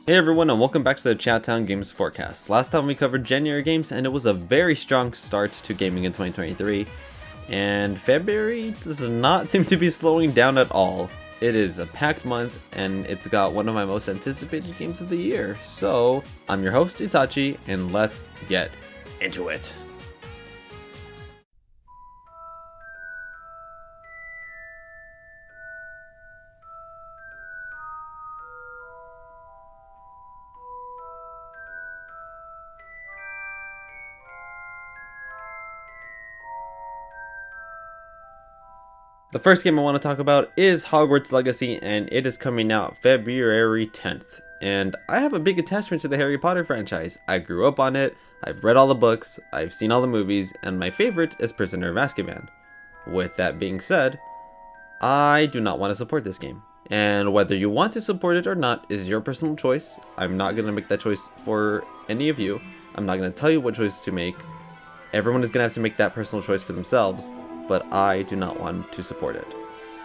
Hey everyone, and welcome back to the Chattown Games Forecast. Last time we covered January games and it was a very strong start to gaming in 2023. And February does not seem to be slowing down at all. It is a packed month and it's got one of my most anticipated games of the year. So, I'm your host Itachi and let's get into it. The first game I want to talk about is Hogwarts Legacy, and it is coming out February 10th. And I have a big attachment to the Harry Potter franchise. I grew up on it, I've read all the books, I've seen all the movies, and my favorite is Prisoner of Azkaban. With that being said, I do not want to support this game. And whether you want to support it or not is your personal choice. I'm not going to make that choice for any of you. I'm not going to tell you what choice to make. Everyone is going to have to make that personal choice for themselves. But I do not want to support it.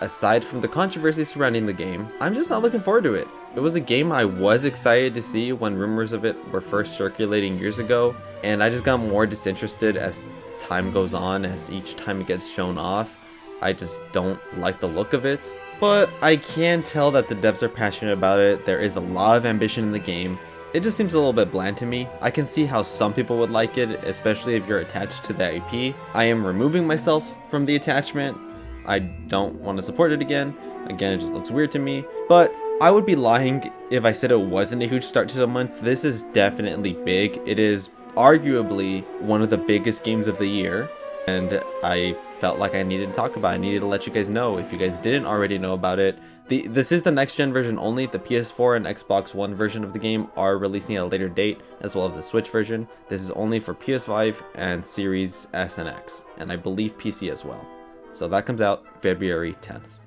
Aside from the controversy surrounding the game, I'm just not looking forward to it. It was a game I was excited to see when rumors of it were first circulating years ago, and I just got more disinterested as time goes on, as each time it gets shown off. I just don't like the look of it. But I can tell that the devs are passionate about it. There is a lot of ambition in the game. It just seems a little bit bland to me. I can see how some people would like it, especially if you're attached to the IP. I am removing myself from the attachment. I don't want to support it again. Again, it just looks weird to me. But I would be lying if I said it wasn't a huge start to the month. This is definitely big. It is arguably one of the biggest games of the year. And I felt like I needed to talk about it. I needed to let you guys know if you guys didn't already know about it. This is the next gen version only. The PS4 and Xbox One version of the game are releasing at a later date, as well as the Switch version. This is only for PS5 and Series S and X, and I believe PC as well. So that comes out February 10th.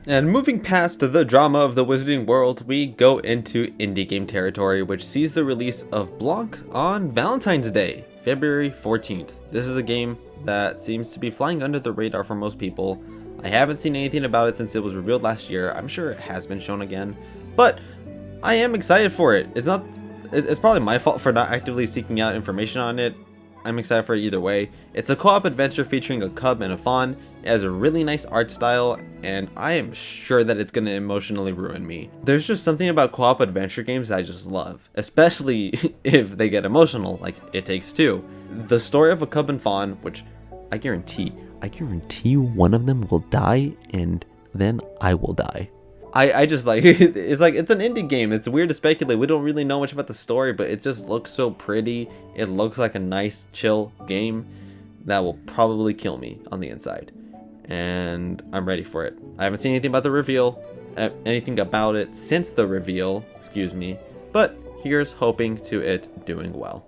And moving past the drama of the wizarding world, we go into indie game territory, which sees the release of Blanc on Valentine's Day, February 14th. This is a game that seems to be flying under the radar for most people. I haven't seen anything about it since it was revealed last year. I'm sure it has been shown again, but I am excited for it. It's probably my fault for not actively seeking out information on it. I'm excited for it either way. It's a co-op adventure featuring a cub and a fawn. It has a really nice art style, and I am sure that it's going to emotionally ruin me. There's just something about co-op adventure games I just love, especially if they get emotional, like It Takes Two. The story of a cub and fawn, which I guarantee one of them will die, and then I will die. I just like, it's an indie game. It's weird to speculate. We don't really know much about the story, but it just looks so pretty. It looks like a nice, chill game that will probably kill me on the inside. And I'm ready for it. I haven't seen anything about the reveal, anything about it since the reveal, excuse me. But here's hoping to it doing well.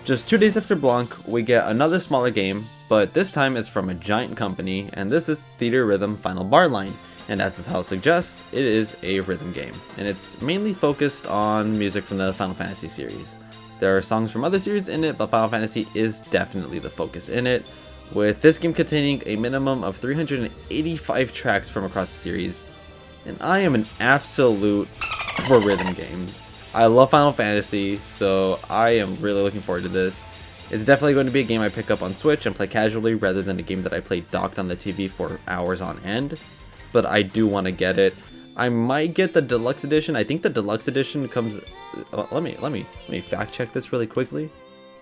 Just 2 days after Blanc, we get another smaller game, but this time it's from a giant company, and this is Theater Rhythm Final Bar Line. And as the title suggests, it is a rhythm game, and it's mainly focused on music from the Final Fantasy series. There are songs from other series in it, but Final Fantasy is definitely the focus in it, with this game containing a minimum of 385 tracks from across the series. And I am an absolute for rhythm games. I love Final Fantasy, so I am really looking forward to this. It's definitely going to be a game I pick up on Switch and play casually rather than a game that I play docked on the TV for hours on end. But I do want to get it. I might get the deluxe edition. I think the deluxe edition comes. Let me fact check this really quickly.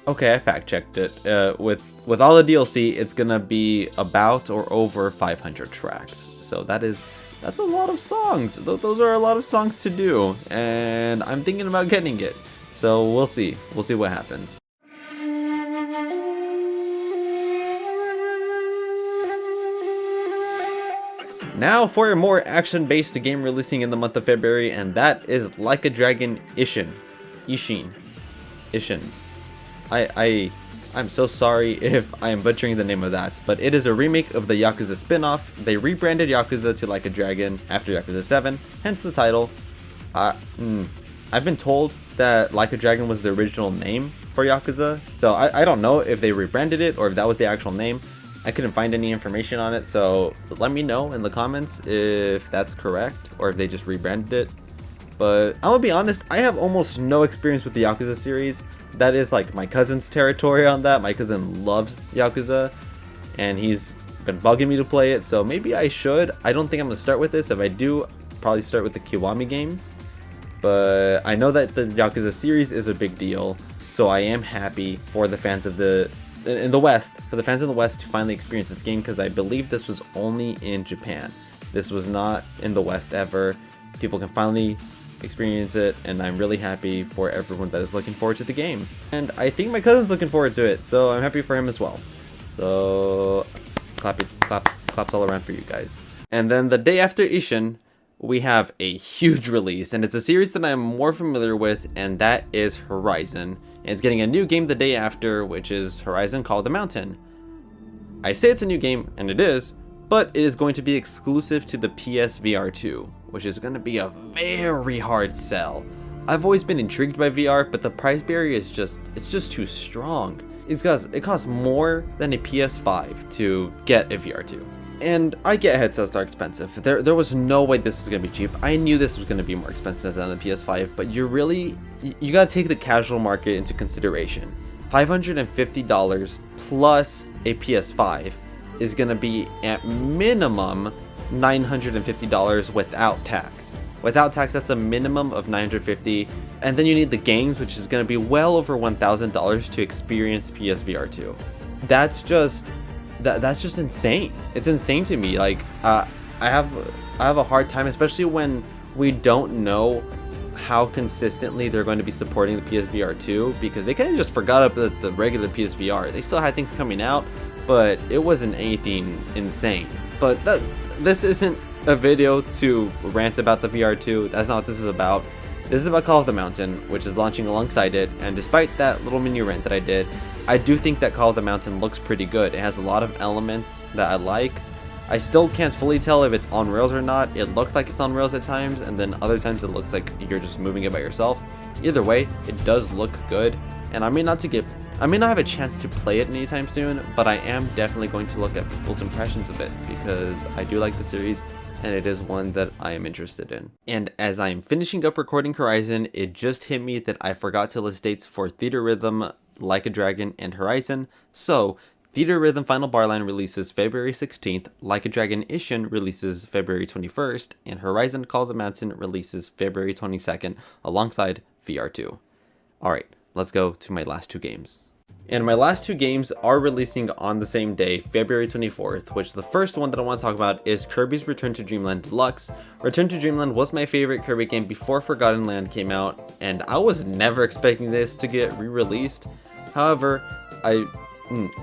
Okay, I fact checked it. With all the DLC, it's gonna be about or over 500 tracks. So that's a lot of songs. Those are a lot of songs to do, and I'm thinking about getting it. So we'll see. We'll see what happens. Now for a more action-based game releasing in the month of February, and that is Like a Dragon Ishin. I'm so sorry if I am butchering the name of that, but it is a remake of the Yakuza spin-off. They rebranded Yakuza to Like a Dragon after Yakuza 7, hence the title. I've been told that Like a Dragon was the original name for Yakuza, so I don't know if they rebranded it or if that was the actual name. I couldn't find any information on it, so let me know in the comments if that's correct or if they just rebranded it. But I'm gonna be honest, I have almost no experience with the Yakuza series. That is like my cousin's territory on that. My cousin loves Yakuza and he's been bugging me to play it, so maybe I should. I don't think I'm gonna start with this. If I do, probably start with the Kiwami games. But I know that the Yakuza series is a big deal, so I am happy for the fans of the West to finally experience this game, because I believe this was only in Japan. This was not in the West ever. People can finally experience it, and I'm really happy for everyone that is looking forward to the game. And I think my cousin's looking forward to it, so I'm happy for him as well. So claps all around for you guys. And then the day after Ishin, we have a huge release, and it's a series that I'm more familiar with, and that is Horizon. And it's getting a new game the day after, which is Horizon Call of the Mountain. I say it's a new game, and it is, but it is going to be exclusive to the PSVR2, which is going to be a very hard sell. I've always been intrigued by VR, but the price barrier is just too strong. It costs more than a PS5 to get a VR2. And I get headsets are expensive. There was no way this was going to be cheap. I knew this was going to be more expensive than the PS5, but you got to take the casual market into consideration. $550 plus a PS5 is going to be at minimum $950 without tax. Without tax, that's a minimum of $950, and then you need the games, which is going to be well over $1,000 to experience PSVR2. That's just insane. It's insane to me. Like I have a hard time, especially when we don't know how consistently they're going to be supporting the PSVR2, because they kind of just forgot about the regular PSVR. They still had things coming out, but it wasn't anything insane. But this isn't a video to rant about the VR2. That's not what this is about. This is about Call of the Mountain, which is launching alongside it, and despite that little mini rant that I did, I do think that Call of the Mountain looks pretty good. It has a lot of elements that I like. I still can't fully tell if it's on rails or not. It looked like it's on rails at times, and then other times it looks like you're just moving it by yourself. Either way, it does look good, and I may not have a chance to play it anytime soon, but I am definitely going to look at people's impressions of it, because I do like the series, and it is one that I am interested in. And as I am finishing up recording Horizon, it just hit me that I forgot to list dates for Theater Rhythm, Like a Dragon, and Horizon. So Theater Rhythm Final Barline releases February 16th, Like a Dragon Ishin releases February 21st, and Horizon Call of the Mountain releases February 22nd alongside VR2. Alright, let's go to my last two games. And my last two games are releasing on the same day, February 24th, which the first one that I want to talk about is Kirby's Return to Dreamland Deluxe. Return to Dreamland was my favorite Kirby game before Forgotten Land came out, and I was never expecting this to get re-released. However,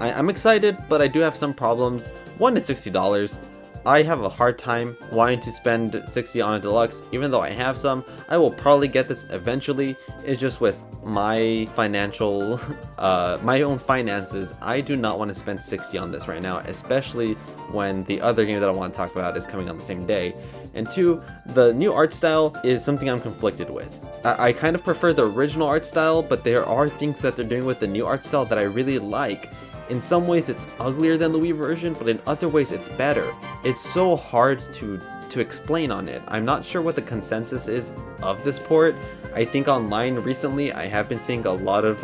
I'm excited, but I do have some problems. One is $60. I have a hard time wanting to spend $60 on a deluxe, even though I have some. I will probably get this eventually. It's just with my financial, my own finances, I do not want to spend $60 on this right now, especially when the other game that I want to talk about is coming on the same day. And two, the new art style is something I'm conflicted with. I kind of prefer the original art style, but there are things that they're doing with the new art style that I really like. In some ways it's uglier than the Wii version, but in other ways it's better. It's so hard to explain on it. I'm not sure what the consensus is of this port. I think online recently I have been seeing a lot of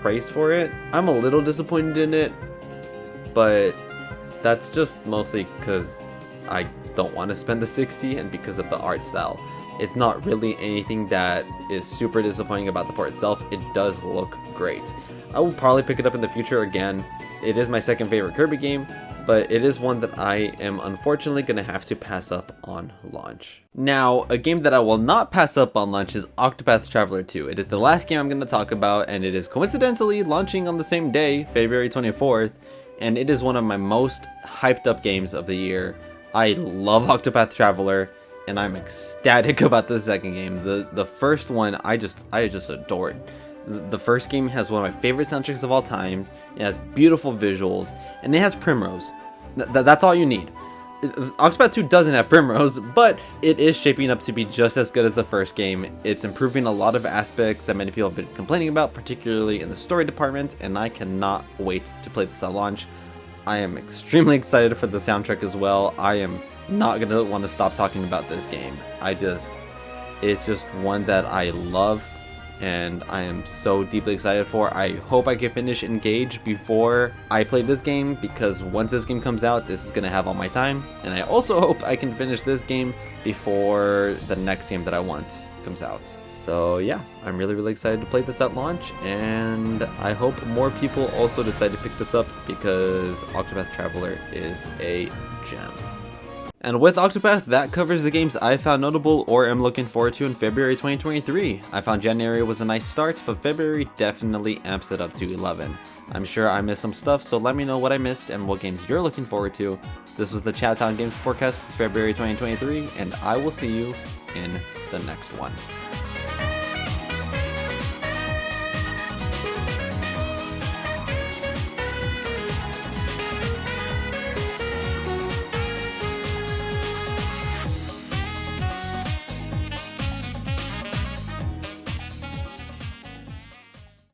praise for it. I'm a little disappointed in it, but that's just mostly because I don't want to spend the $60 and because of the art style. It's not really anything that is super disappointing about the port itself. It does look great. I will probably pick it up in the future again. It is my second favorite Kirby game, but it is one that I am unfortunately going to have to pass up on launch. Now, a game that I will not pass up on launch is Octopath Traveler 2. It is the last game I'm going to talk about, and it is coincidentally launching on the same day, February 24th, and it is one of my most hyped up games of the year. I love Octopath Traveler, and I'm ecstatic about the second game. The first one I just adored. The first game has one of my favorite soundtracks of all time. It has beautiful visuals, and it has Primrose. That's all you need. Octopath 2 doesn't have Primrose, but it is shaping up to be just as good as the first game. It's improving a lot of aspects that many people have been complaining about, particularly in the story department, and I cannot wait to play this at launch. I am extremely excited for the soundtrack as well. I am not going to want to stop talking about this game. It's just one that I love, and I am so deeply excited for. I hope I can finish Engage before I play this game, because once this game comes out, this is going to have all my time. And I also hope I can finish this game before the next game that I want comes out. So yeah, I'm really excited to play this at launch, and I hope more people also decide to pick this up, because Octopath Traveler is a gem. And with Octopath, that covers the games I found notable or am looking forward to in February 2023. I found January was a nice start, but February definitely amps it up to 11. I'm sure I missed some stuff, so let me know what I missed and what games you're looking forward to. This was the Chao Games Forecast for February 2023, and I will see you in the next one.